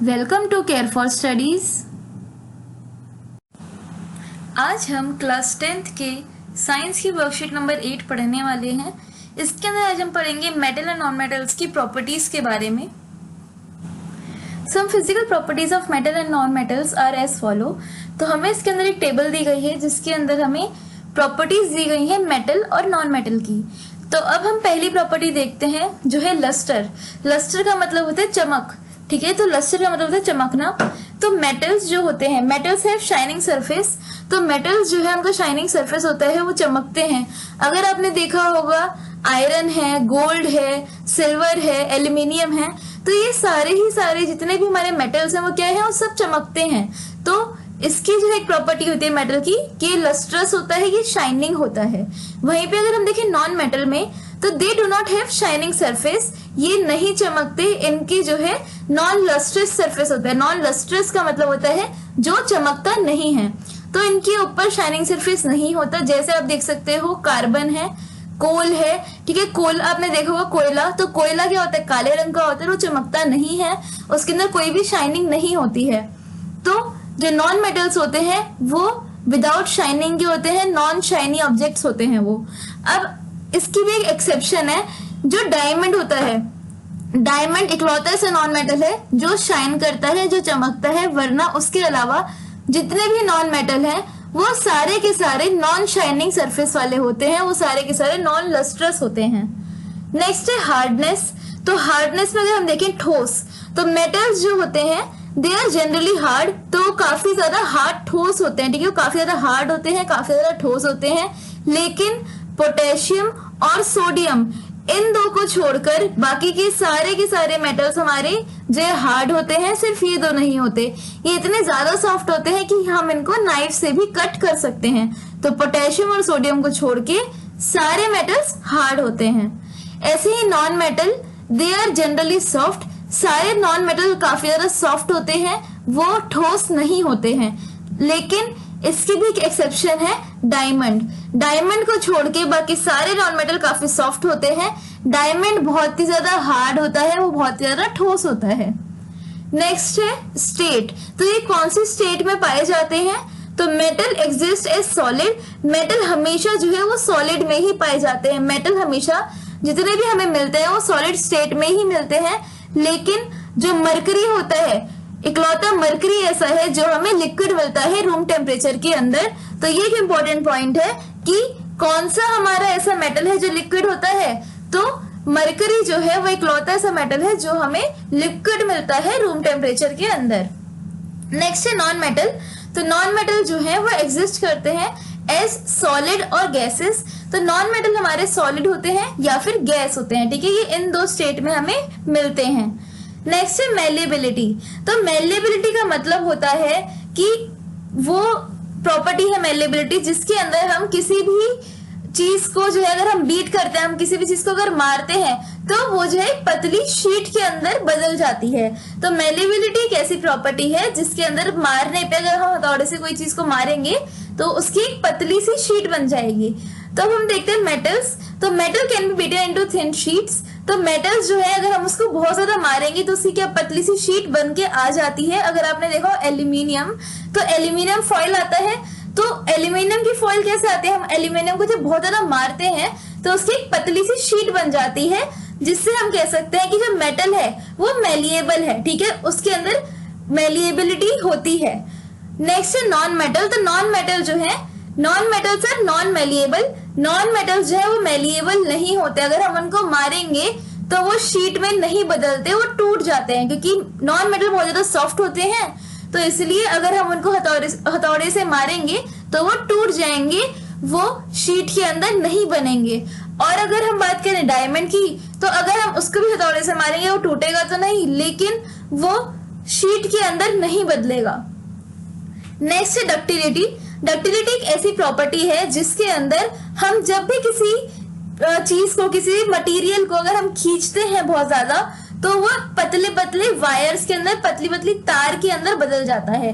Welcome to Care for Studies. आज हम class 10th के साइंस की वर्कशीट नंबर 8 पढ़ने वाले हैं। इसके अंदर आज हम पढ़ेंगे मेटल एंड नॉन मेटल्स की प्रॉपर्टीज के बारे में। Some physical properties of metal and non metals are as follow. तो हमें इसके अंदर एक टेबल दी गई है जिसके अंदर हमें प्रॉपर्टीज दी गई है मेटल और नॉन मेटल की। तो अब हम पहली प्रॉपर्टी देखते हैं जो है लस्टर। लस्टर का मतलब होता है चमक, ठीक है। तो लस्टर का मतलब होता है चमकना। तो मेटल्स जो होते हैं, मेटल्स है शाइनिंग सरफेस। तो मेटल्स जो है उनका शाइनिंग सरफेस होता है, वो चमकते हैं। अगर आपने देखा होगा आयरन है, गोल्ड है, सिल्वर है, एल्यूमिनियम है, तो ये सारे जितने भी हमारे मेटल्स हैं वो क्या है, वो सब चमकते हैं। तो इसकी जो एक प्रॉपर्टी होती है मेटल की कि लस्ट्रस होता है, ये शाइनिंग होता है। वहीं पे अगर हम देखें नॉन मेटल में तो दे do not have shining surface, ये नहीं चमकते। इनकी जो है नॉन लस्ट्रस सरफेस होता है। नॉन लस्ट्रस का मतलब होता है जो चमकता नहीं है। तो इनके ऊपर शाइनिंग सरफेस नहीं होता। जैसे आप देख सकते हो कार्बन है, कोल है, ठीक है। कोल आपने देखा होगा कोयला, तो कोयला क्या होता है, काले रंग का होता है, वो चमकता नहीं है, उसके अंदर कोई भी शाइनिंग नहीं होती है। तो जो नॉन मेटल्स होते हैं वो विदाउट शाइनिंग के होते हैं, नॉन शाइनी ऑब्जेक्ट्स होते हैं वो। अब इसकी भी एक एक्सेप्शन है, जो डायमंड होता है। डायमंड इकलौता ऐसा नॉन मेटल है जो शाइन करता है, जो चमकता है, वरना उसके अलावा जितने भी नॉन मेटल हैं वो सारे के सारे नॉन शाइनिंग सरफेस वाले होते हैं, वो सारे के सारे नॉन लस्ट्रस होते हैं। नेक्स्ट है हार्डनेस। तो हार्डनेस में अगर हम देखें ठोस, तो मेटल्स जो होते हैं दे आर जनरली हार्ड, तो काफी ज्यादा हार्ड ठोस होते हैं, ठीक है। काफी ज्यादा हार्ड होते हैं, काफी ज्यादा ठोस होते हैं। लेकिन पोटेशियम और सोडियम, इन दो को छोड़कर बाकी के सारे मेटल्स हमारे जो हार्ड होते हैं, सिर्फ ये दो नहीं होते। ये इतने ज्यादा सॉफ्ट होते हैं कि हम इनको नाइफ से भी कट कर सकते हैं। तो पोटेशियम और सोडियम को छोड़ के सारे मेटल्स हार्ड होते हैं। ऐसे ही non metal they are generally soft, सारे नॉन मेटल काफी ज्यादा सॉफ्ट होते हैं, वो ठोस नहीं होते हैं। लेकिन इसकी भी एक एक्सेप्शन है डायमंड। डायमंड को छोड़ के बाकी सारे नॉन मेटल काफी सॉफ्ट होते हैं। डायमंड बहुत ही ज्यादा हार्ड होता है, वो बहुत ही ज्यादा ठोस होता है। नेक्स्ट है स्टेट। तो ये कौन सी स्टेट में पाए जाते हैं, तो metal exist as solid. Metal हमेशा जो है वो सॉलिड में ही पाए जाते हैं। मेटल हमेशा जितने भी हमें मिलते हैं वो सॉलिड स्टेट में ही मिलते हैं। लेकिन जो मरकरी होता है, इकलौता मरकरी ऐसा है जो हमें लिक्विड मिलता है रूम टेम्परेचर के अंदर। तो ये एक इम्पोर्टेंट पॉइंट है कि कौन सा हमारा ऐसा मेटल है जो लिक्विड होता है, तो मरकरी जो है वो इकलौता ऐसा मेटल है जो हमें लिक्विड मिलता है रूम टेम्परेचर के अंदर। नेक्स्ट है नॉन मेटल। तो नॉन मेटल जो है वो एग्जिस्ट करते हैं एज सॉलिड और गैसेस। तो नॉन मेटल हमारे सॉलिड होते हैं या फिर गैस होते हैं, ठीक है। ये इन दो स्टेट में हमें मिलते हैं। नेक्स्ट है मेलिएबिलिटी। तो मेलिएबिलिटी का मतलब होता है कि वो प्रॉपर्टी है मेलिएबिलिटी जिसके अंदर हम किसी भी चीज को जो है अगर हम बीट करते हैं, हम किसी भी चीज को अगर मारते हैं तो वो जो है पतली शीट के अंदर बदल जाती है। तो मेलिएबिलिटी एक ऐसी प्रॉपर्टी है जिसके अंदर मारने पे अगर हम हथौड़े से कोई चीज को मारेंगे तो उसकी एक पतली सी शीट बन जाएगी। तो अब हम देखते हैं मेटल्स। तो metal can be beaten into thin sheets. तो मेटल्स जो है अगर हम उसको बहुत ज्यादा मारेंगे तो उसकी क्या पतली सी शीट बन के आ जाती है। अगर आपने देखा एल्यूमिनियम, तो एल्यूमिनियम फॉइल आता है। तो एल्यूमिनियम की फॉइल कैसे आती है, हम एल्यूमिनियम को जब बहुत ज्यादा मारते हैं तो उसकी एक पतली सी शीट बन जाती है, जिससे हम कह सकते हैं कि जो मेटल है वो मेलिएबल है, ठीक है। उसके अंदर मेलिएबिलिटी होती है। नेक्स्ट है नॉन मेटल। तो नॉन मेटल जो है, non metals are non malleable. Non metals जो है वो मेलिएबल नहीं होते। अगर हम उनको मारेंगे तो वो शीट में नहीं बदलते, वो टूट जाते हैं, क्योंकि नॉन मेटल बहुत ज्यादा सॉफ्ट होते हैं। तो इसलिए अगर हम उनको हथौड़े से मारेंगे तो वो टूट जाएंगे, वो शीट के अंदर नहीं बनेंगे। और अगर हम बात करें डायमंड की, तो अगर हम उसको भी हथौड़े से मारेंगे वो टूटेगा तो नहीं, लेकिन वो शीट के अंदर नहीं बदलेगा। नेक्स्ट है डक्टिलिटी। डक्टिलिटी एक ऐसी प्रॉपर्टी है जिसके अंदर हम जब भी किसी चीज को, किसी मटेरियल को अगर हम खींचते हैं बहुत ज्यादा, तो वो पतले पतले वायर्स के अंदर, पतली पतली तार के अंदर बदल जाता है।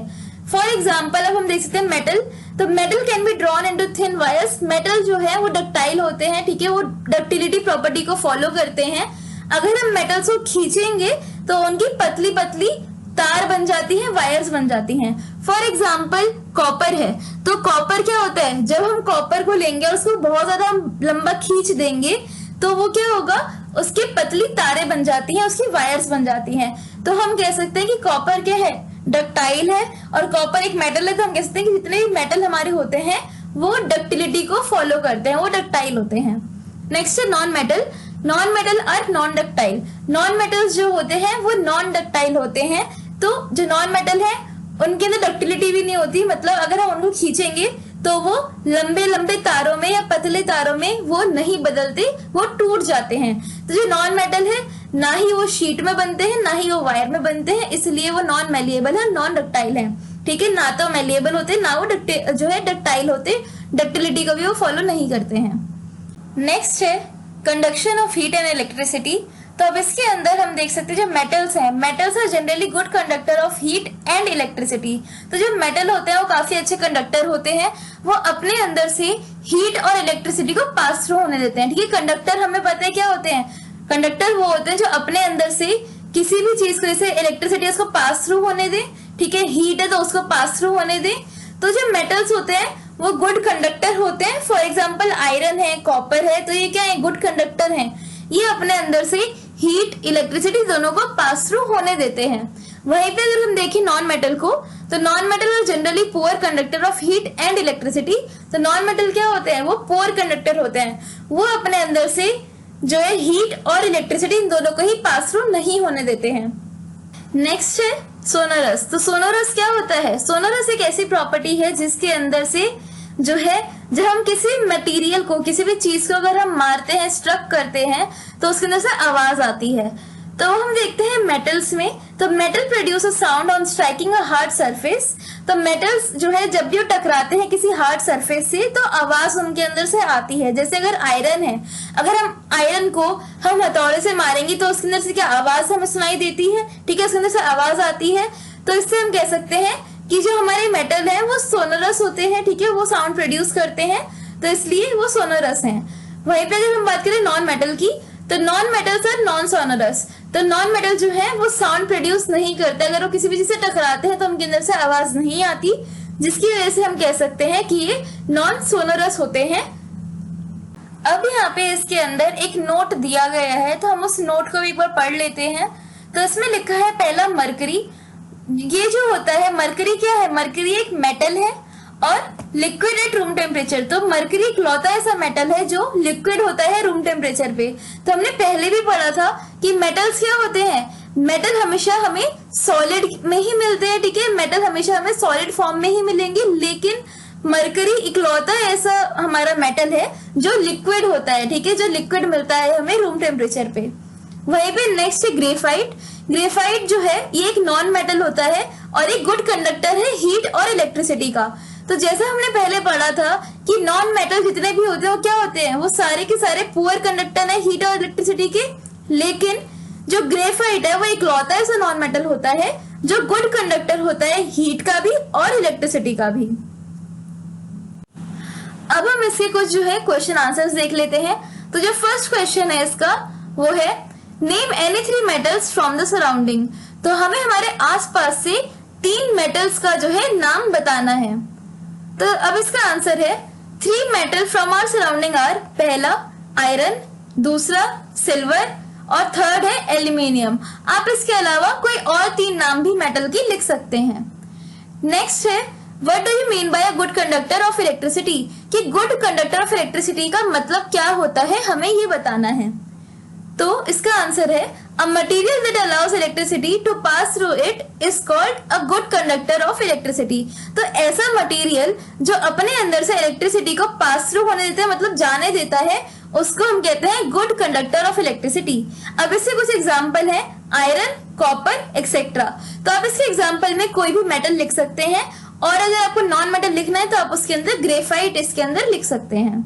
फॉर एग्जाम्पल अब हम देख सकते हैं मेटल। तो metal can be drawn into thin wires. Metal जो है वो डक्टाइल होते हैं, ठीक है, वो डक्टिलिटी प्रॉपर्टी को फॉलो करते हैं। अगर हम मेटल्स को खींचेंगे तो उनकी पतली पतली तार बन जाती है, वायर्स बन जाती हैं। फॉर एग्जाम्पल कॉपर है, तो कॉपर क्या होता है, जब हम कॉपर को लेंगे और उसको बहुत ज्यादा लंबा खींच देंगे तो वो क्या होगा, उसकी पतली तारें बन जाती हैं, उसकी वायर्स बन जाती हैं। तो हम कह सकते हैं कि कॉपर क्या है, डक्टाइल है, और कॉपर एक मेटल है, तो हम कह सकते हैं कि जितने भी मेटल हमारे होते हैं वो डक्टिलिटी को फॉलो करते हैं, वो डक्टाइल होते हैं। नेक्स्ट है non metal. Non metal are non ductile. Non metals जो होते हैं वो नॉन डक्टाइल होते हैं। तो जो नॉन मेटल है उनके अंदर डक्टिलिटी भी नहीं होती, मतलब अगर हम उनको खींचेंगे तो वो लंबे लंबे तारों में या पतले तारों में वो नहीं बदलते, वो टूट जाते हैं। तो जो नॉन मेटल है ना ही वो शीट में बनते हैं ना ही वो वायर में बनते हैं, इसलिए वो नॉन मेलिएबल है, नॉन डक्टाइल है। ठीक है, ना तो मेलिएबल होते ना वो जो है डक्टाइल होते, डक्टिलिटी को भी वो फॉलो नहीं करते हैं। नेक्स्ट है conduction of heat and electricity. तो अब इसके अंदर हम देख सकते हैं जो मेटल्स हैं, metals are generally good conductor of heat and electricity. तो जो मेटल होते हैं वो काफी अच्छे कंडक्टर होते हैं, वो अपने अंदर से हीट और इलेक्ट्रिसिटी को पास थ्रू होने देते हैं। ठीक है, कंडक्टर हमें पता है क्या होते हैं, कंडक्टर वो होते हैं जो अपने अंदर से किसी भी चीज को, जैसे इलेक्ट्रिसिटी उसको पास थ्रू होने दे, ठीक है, हीट है तो उसको पास थ्रू होने दे। तो जो मेटल्स होते हैं वो गुड कंडक्टर होते हैं। फॉर एग्जाम्पल आयरन है, कॉपर है, तो ये क्या है, गुड कंडक्टर है, ये अपने अंदर से हीट इलेक्ट्रिसिटी दोनों को पास थ्रू होने देते हैं। वहीं पे अगर हम देखें नॉन मेटल को, तो non metal are generally poor conductor of heat and electricity. तो नॉन मेटल क्या होते हैं, वो पुअर कंडक्टर होते हैं, वो अपने अंदर से जो है हीट और इलेक्ट्रिसिटी इन दोनों को ही पास थ्रू नहीं होने देते हैं। नेक्स्ट है सोनोरस। तो सोनोरस क्या होता है, सोनोरस एक ऐसी प्रॉपर्टी है जिसके अंदर से जो है, जब हम किसी मटेरियल को, किसी भी चीज को अगर हम मारते हैं, स्ट्रक करते हैं, तो उसके अंदर से आवाज आती है। तो हम देखते हैं मेटल्स में, तो metal produce a sound on striking a hard surface. तो मेटल्स जो है जब भी वो टकराते हैं किसी हार्ड सरफेस से तो आवाज उनके अंदर से आती है। जैसे अगर आयरन है, अगर हम आयरन को हम हथौड़े से मारेंगे तो उसके अंदर से क्या आवाज हमें सुनाई देती है, ठीक है, उसके अंदर से आवाज आती है। तो इससे हम कह सकते हैं कि जो हमारे मेटल है वो सोनोरस होते हैं, ठीक है, वो साउंड प्रोड्यूस करते हैं, तो इसलिए वो सोनोरस हैं। वहीं पे अगर हम बात करें नॉन मेटल की, तो non metals are non sonorous. तो नॉन मेटल जो है वो साउंड प्रोड्यूस नहीं करते, अगर वो किसी भी चीज से टकराते हैं तो उनके अंदर से आवाज नहीं आती, जिसकी वजह से हम कह सकते हैं कि ये नॉन सोनोरस होते हैं। अब यहाँ पे इसके अंदर एक नोट दिया गया है, तो हम उस नोट को एक बार पढ़ लेते हैं। तो इसमें लिखा है पहला मरकरी। ये जो होता है मरकरी क्या है, मरकरी एक मेटल है और लिक्विड एट रूम टेम्परेचर। तो मरकरी इकलौता ऐसा मेटल है जो लिक्विड होता है रूम टेम्परेचर पे। तो हमने पहले भी पढ़ा था कि मेटल्स क्या होते हैं, मेटल हमेशा हमें सॉलिड में ही मिलते हैं, ठीक है, मेटल हमेशा हमें सॉलिड फॉर्म में ही मिलेंगे, लेकिन मरकरी इकलौता ऐसा हमारा मेटल है जो लिक्विड होता है, ठीक है, जो लिक्विड मिलता है हमें रूम टेम्परेचर पे। वहीं पे नेक्स्ट है ग्रेफाइट। ग्रेफाइट जो है ये एक नॉन मेटल होता है और एक गुड कंडक्टर है हीट और इलेक्ट्रिसिटी का। तो जैसा हमने पहले पढ़ा था कि नॉन मेटल जितने भी होते हैं वो क्या होते हैं, वो सारे के सारे पुअर कंडक्टर है हीट और इलेक्ट्रिसिटी के, लेकिन जो ग्रेफाइट है वो इकलौता ऐसा नॉन मेटल होता है जो गुड कंडक्टर होता है हीट का भी और इलेक्ट्रिसिटी का भी। अब हम इसके कुछ जो है क्वेश्चन आंसर्स देख लेते हैं। तो जो फर्स्ट क्वेश्चन है इसका वो है name any 3 metals from the surrounding. तो हमें हमारे आसपास से 3 मेटल्स का जो है नाम बताना है। तो अब इसका आंसर है 3 metal from our surrounding are, पहला आयरन, दूसरा सिल्वर और थर्ड है एल्यूमिनियम। आप इसके अलावा कोई और 3 नाम भी मेटल की लिख सकते हैं। नेक्स्ट है what do you mean by a good conductor of electricity, कि गुड कंडक्टर ऑफ इलेक्ट्रिसिटी का मतलब क्या होता है, हमें ये बताना है। तो इसका आंसर है a material that allows electricity to pass through it is called a good conductor of electricity. तो ऐसा मटेरियल जो अपने अंदर से इलेक्ट्रिसिटी को पास थ्रू होने देता है, मतलब जाने देता है, उसको हम कहते हैं गुड कंडक्टर ऑफ इलेक्ट्रिसिटी। अब इससे कुछ एग्जांपल है आयरन, कॉपर एक्सेट्रा। तो आप इसके एग्जांपल में कोई भी मेटल लिख सकते हैं, और अगर आपको नॉन मेटल लिखना है तो आप उसके अंदर ग्रेफाइट इसके अंदर लिख सकते हैं।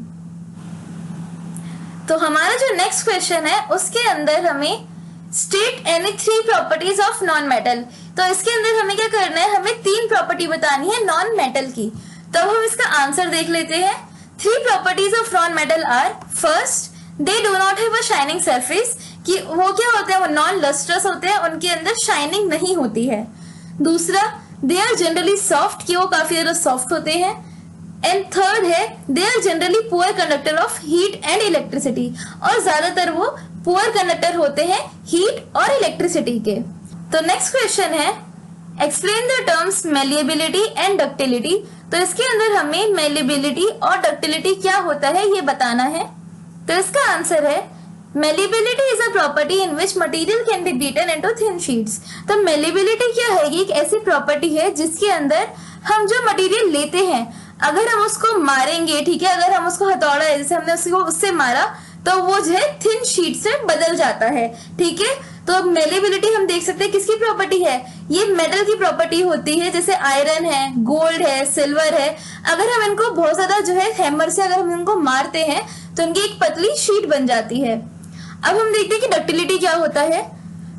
तो हमारा जो नेक्स्ट क्वेश्चन है उसके अंदर हमें state any 3 properties of non metal. तो इसके अंदर हमें क्या करना है, हमें 3 प्रॉपर्टी बतानी है नॉन मेटल की। तो अब हम इसका आंसर देख लेते हैं। 3 properties of non metal are, first they do not have a shining surface, कि वो क्या होते हैं, वो नॉन लस्ट्रस होते हैं, उनके अंदर शाइनिंग नहीं होती है। दूसरा दे आर जनरली सॉफ्ट, कि वो काफी ज्यादा सॉफ्ट होते हैं। एंड थर्ड है they are generally poor conductor of heat and electricity, और ज्यादातर वो पुअर कंडक्टर होते हैं हीट और इलेक्ट्रिसिटी के। तो नेक्स्ट क्वेश्चन है explain the terms malleability and ductility. तो इसके अंदर हमें मेलिएबिलिटी और डक्टिलिटी क्या होता है ये बताना है। तो इसका आंसर है malleability is a property in which material can be beaten into thin sheets. तो मेलिएबिलिटी क्या है, एक ऐसी प्रॉपर्टी है जिसके अंदर हम जो मटेरियल लेते हैं अगर हम उसको मारेंगे, ठीक है, अगर हम उसको हथौड़ा है जैसे हमने उससे मारा तो वो जो है थिन शीट से बदल जाता है, ठीक है। तो मेलिएबिलिटी हम देख सकते हैं किसकी प्रॉपर्टी है, ये मेटल की प्रॉपर्टी होती है, जैसे आयरन है, गोल्ड है, सिल्वर है। अगर हम इनको बहुत ज्यादा जो है हैमर से अगर हम इनको मारते हैं तो इनकी एक पतली शीट बन जाती है। अब हम देखते हैं कि डक्टिलिटी क्या होता है।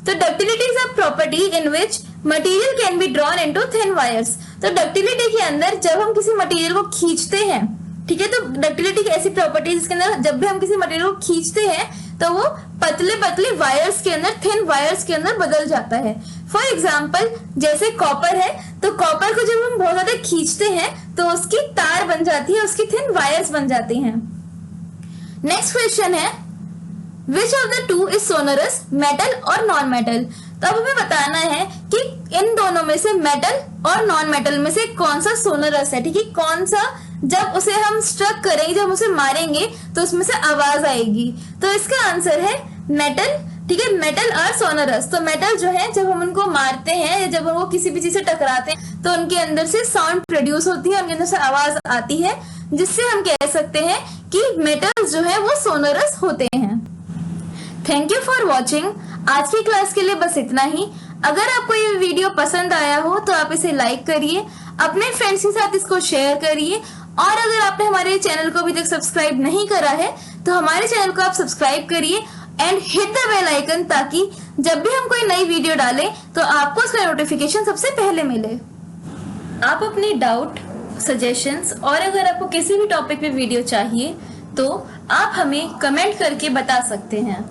तो ductility is a property in which material can be drawn into thin wires. तो डक्टिलिटी के अंदर जब हम किसी मटेरियल को खींचते हैं, ठीक है, तो डक्टिलिटी की ऐसी प्रॉपर्टी है जिसके अंदर जब भी हम किसी मटेरियल को खींचते हैं तो वो पतले पतले वायर्स के अंदर, थिन वायर्स के अंदर बदल जाता है। फॉर एग्जाम्पल जैसे कॉपर है, तो कॉपर को जब हम बहुत ज्यादा खींचते हैं तो उसकी तार बन जाती है, उसकी थिन वायर्स बन जाती हैं। नेक्स्ट क्वेश्चन है which of the two is sonorous, metal और नॉन मेटल। तो अब हमें बताना है कि इन दोनों में से मेटल और नॉन मेटल में से कौन सा सोनरस है, ठीक है, कौन सा जब उसे हम स्ट्रक करेंगे, जब उसे मारेंगे तो उसमें से आवाज आएगी। तो इसका आंसर है मेटल, ठीक है, मेटल आर सोनरस। तो मेटल जो है जब हम उनको मारते हैं या जब वो किसी भी चीज से टकराते हैं तो उनके अंदर से साउंड प्रोड्यूस होती है, उनके अंदर से आवाज आती है, जिससे हम कह सकते हैं कि मेटल्स जो है वो सोनरस होते हैं। Thank you for watching. आज की क्लास के लिए बस इतना ही। अगर आपको ये वीडियो पसंद आया हो तो आप इसे लाइक करिए, अपने फ्रेंड्स के साथ इसको शेयर करिए, और अगर आपने हमारे चैनल को अभी तक सब्सक्राइब नहीं करा है तो हमारे चैनल को आप सब्सक्राइब करिए and hit the bell icon, ताकि जब भी हम कोई नई वीडियो डालें तो आपको उसका नोटिफिकेशन सबसे पहले मिले। आप अपनी डाउट, सजेशंस और अगर आपको किसी भी टॉपिक पे वीडियो चाहिए तो आप हमें कमेंट करके बता सकते हैं।